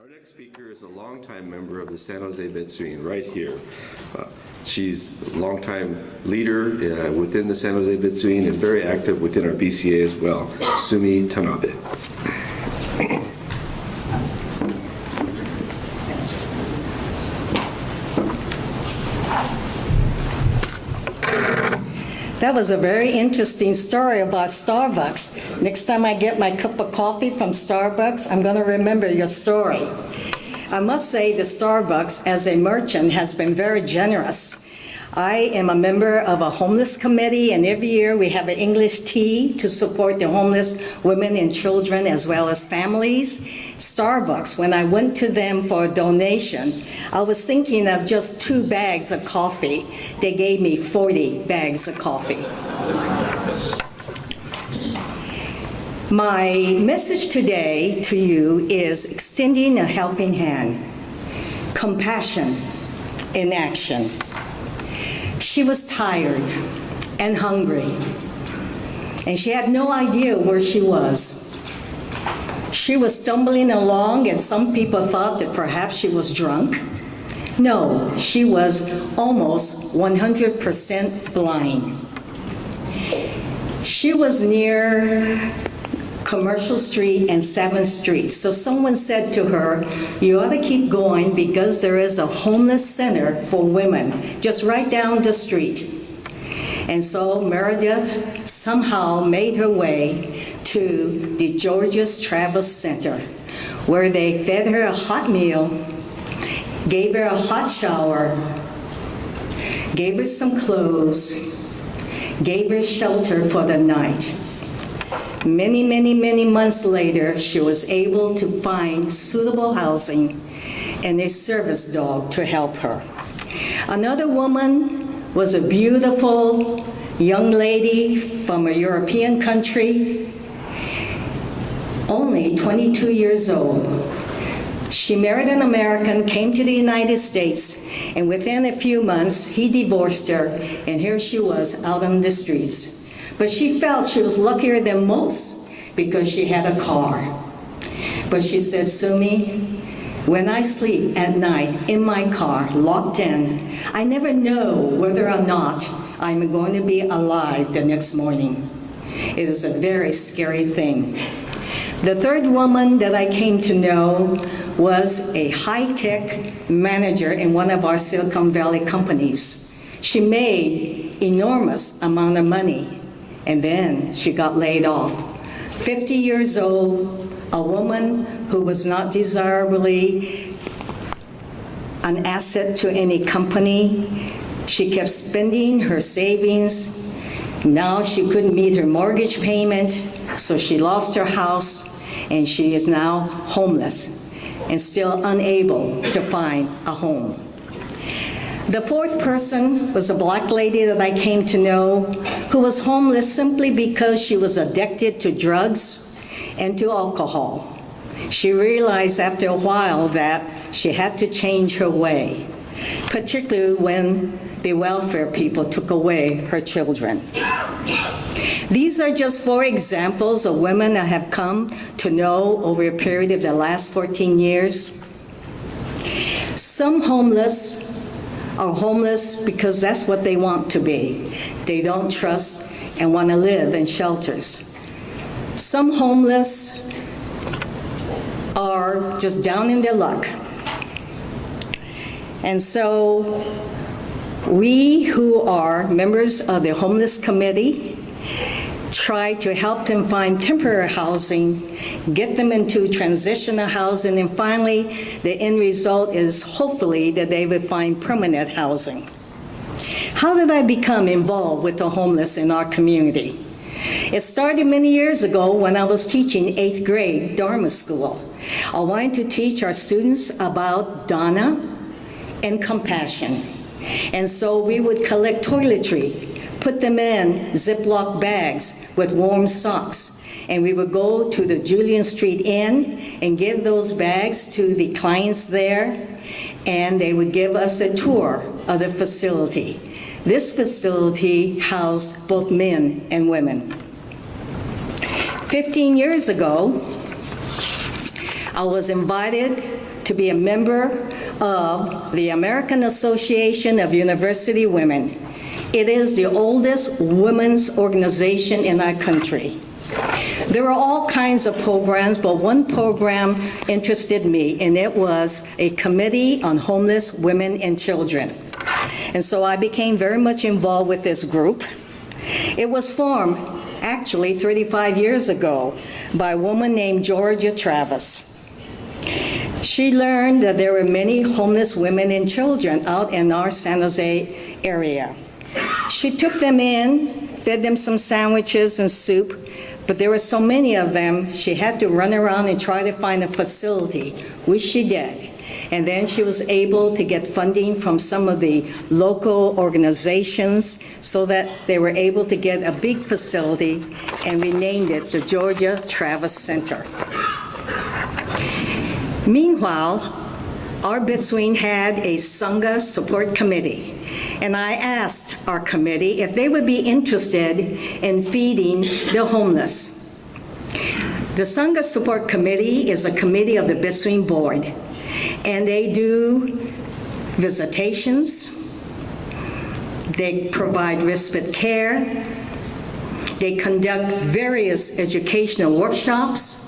Our next speaker is a longtime member of the San Jose Betsuin, right here. She's a longtime leader within the San Jose Betsuin and very active within our BCA as well, Sumi Tanabe. That was a very interesting story about Starbucks. Next time I get my cup of coffee from Starbucks, I'm going to remember your story. I must say the Starbucks, as a merchant, has been very generous. I am a member of a homeless committee, and every year we have an English tea to support the homeless women and children as well as families. Starbucks, when I went to them for a donation, I was thinking of just 2 bags of coffee. They gave me 40 bags of coffee. My message today to you is extending a helping hand, compassion in action. She was tired and hungry, and she had no idea where she was. She was stumbling along, and some people thought that perhaps she was drunk. No, she was almost 100% blind. She was near Commercial Street and 7th Street. So someone said to her, you ought to keep going because there is a homeless center for women just right down the street. And so Meredith somehow made her way to the George's Travel Center, where they fed her a hot meal, gave her a hot shower, gave her some clothes, gave her shelter for the night. Many, many, many months later, she was able to find suitable housing and a service dog to help her. Another woman was a beautiful young lady from a European country, only 22 years old. She married an American, came to the United States, and within a few months, he divorced her, and here she was out on the streets. But she felt she was luckier than most because she had a car. But she said, Sumi, when I sleep at night in my car, locked in, I never know whether or not I'm going to be alive the next morning. It is a very scary thing. The third woman that I came to know was a high-tech manager in one of our Silicon Valley companies. She made enormous amount of money. And then she got laid off. 50 years old, a woman who was not desirably an asset to any company. She kept spending her savings. Now she couldn't meet her mortgage payment, so she lost her house, and she is now homeless and still unable to find a home. The fourth person was a black lady that I came to know who was homeless simply because she was addicted to drugs and to alcohol. She realized after a while that she had to change her way, particularly when the welfare people took away her children. These are just 4 examples of women I have come to know over a period of the last 14 years. Some homeless are homeless because that's what they want to be. They don't trust and want to live in shelters. Some homeless are just down in their luck. And so we who are members of the homeless committee try to help them find temporary housing, get them into transitional housing, and finally, the end result is hopefully that they will find permanent housing. How did I become involved with the homeless in our community? It started many years ago when I was teaching 8th grade Dharma school. I wanted to teach our students about dana and compassion. And so we would collect toiletry, put them in Ziploc bags with warm socks, and we would go to the Julian Street Inn and give those bags to the clients there, and they would give us a tour of the facility. This facility housed both men and women. 15 years ago, I was invited to be a member of the American Association of University Women. It is the oldest women's organization in our country. There were all kinds of programs, but one program interested me, and it was a Committee on Homeless Women and Children. And so I became very much involved with this group. It was formed, actually, 35 years ago by a woman named Georgia Travis. She learned that there were many homeless women and children out in our San Jose area. She took them in, fed them some sandwiches and soup, but there were so many of them, she had to run around and try to find a facility, which she did. And then she was able to get funding from some of the local organizations so that they were able to get a big facility, and we named it the Georgia Travis Center. Meanwhile, our Bitsween had a Sangha support committee, and I asked our committee if they would be interested in feeding the homeless. The Sangha support committee is a committee of the Bitsween board, and they do visitations, they provide respite care, they conduct various educational workshops,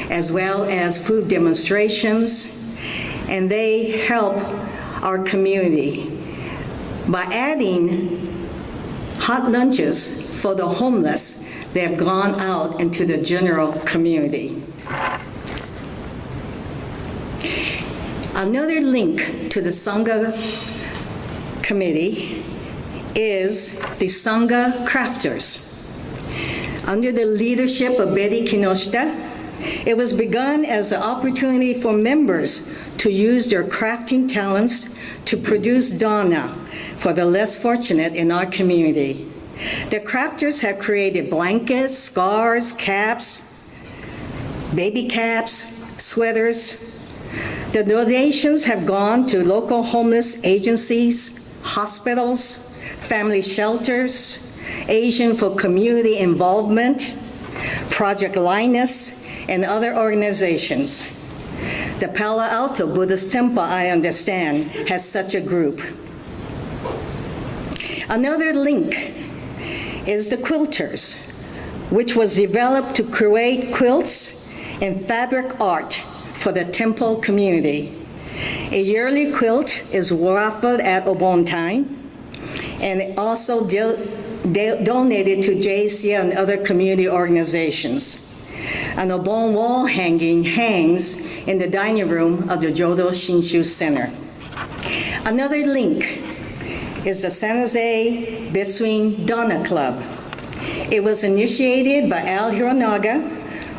as well as food demonstrations, and they help our community by adding hot lunches for the homeless. They have gone out into the general community. Another link to the Sangha committee is the Sangha Crafters. Under the leadership of Betty Kinoshita, it was begun as an opportunity for members to use their crafting talents to produce dana for the less fortunate in our community. The crafters have created blankets, scarves, caps, baby caps, sweaters. The donations have gone to local homeless agencies, hospitals, family shelters, Asian for Community Involvement, Project Linus, and other organizations. The Palo Alto Buddhist Temple, I understand, has such a group. Another link is the Quilters, which was developed to create quilts and fabric art for the temple community. A yearly quilt is raffled at Obon time, and it also donated to JCA and other community organizations. An Obon wall hanging hangs in the dining room of the Jodo Shinshu Center. Another link is the San Jose Bitsween Dana Club. It was initiated by Al Hironaga,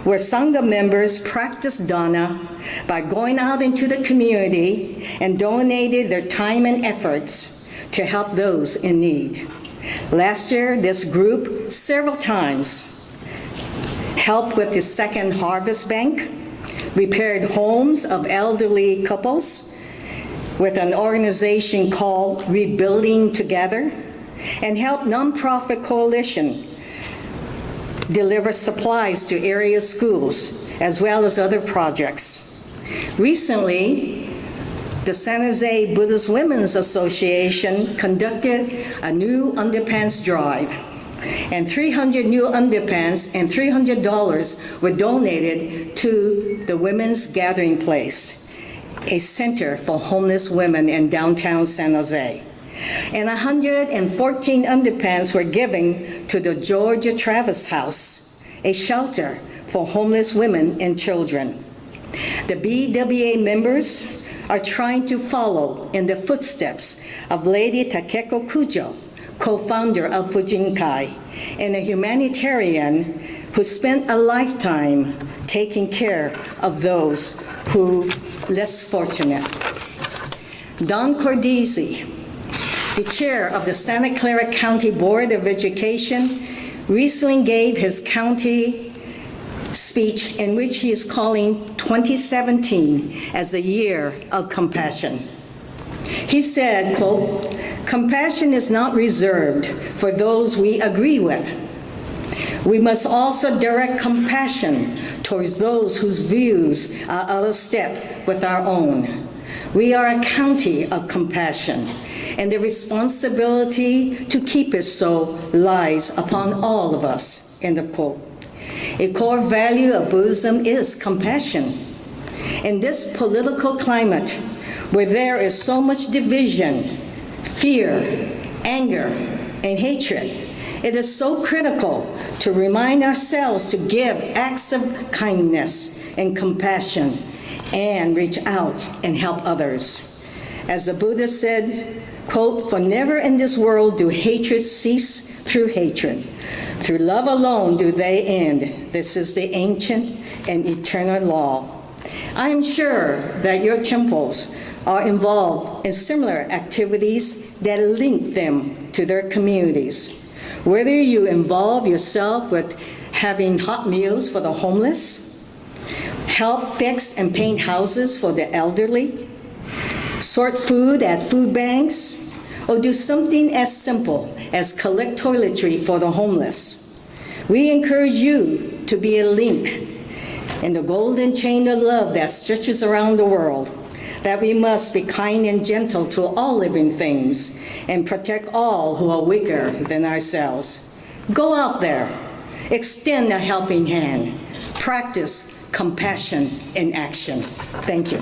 where Sangha members practiced dana by going out into the community and donated their time and efforts to help those in need. Last year, this group several times helped with the Second Harvest Bank, repaired homes of elderly couples with an organization called Rebuilding Together, and helped nonprofit coalition deliver supplies to area schools, as well as other projects. Recently, the San Jose Buddhist Women's Association conducted a new underpants drive, and 300 new underpants and $300 were donated to the Women's Gathering Place, a center for homeless women in downtown San Jose. And 114 underpants were given to the Georgia Travis House, a shelter for homeless women and children. The BWA members are trying to follow in the footsteps of Lady Takeko Kujo, co-founder of Fujinkai, and a humanitarian who spent a lifetime taking care of those who less fortunate. Don Cordisi, the chair of the Santa Clara County Board of Education, recently gave his county speech in which he is calling 2017 as a year of compassion. He said, quote, "Compassion is not reserved for those we agree with. We must also direct compassion towards those whose views are out of step with our own. We are a county of compassion, and the responsibility to keep it so lies upon all of us, end of quote. A core value of Buddhism is compassion. In this political climate, where there is so much division, fear, anger, and hatred, it is so critical to remind ourselves to give acts of kindness and compassion and reach out and help others. As the Buddha said, quote, "For never in this world do hatred cease through hatred. Through love alone do they end. This is the ancient and eternal law." I am sure that your temples are involved in similar activities that link them to their communities. Whether you involve yourself with having hot meals for the homeless, help fix and paint houses for the elderly, sort food at food banks, or do something as simple as collect toiletry for the homeless, we encourage you to be a link in the golden chain of love that stretches around the world, that we must be kind and gentle to all living things and protect all who are weaker than ourselves. Go out there, extend a helping hand, practice compassion in action. Thank you.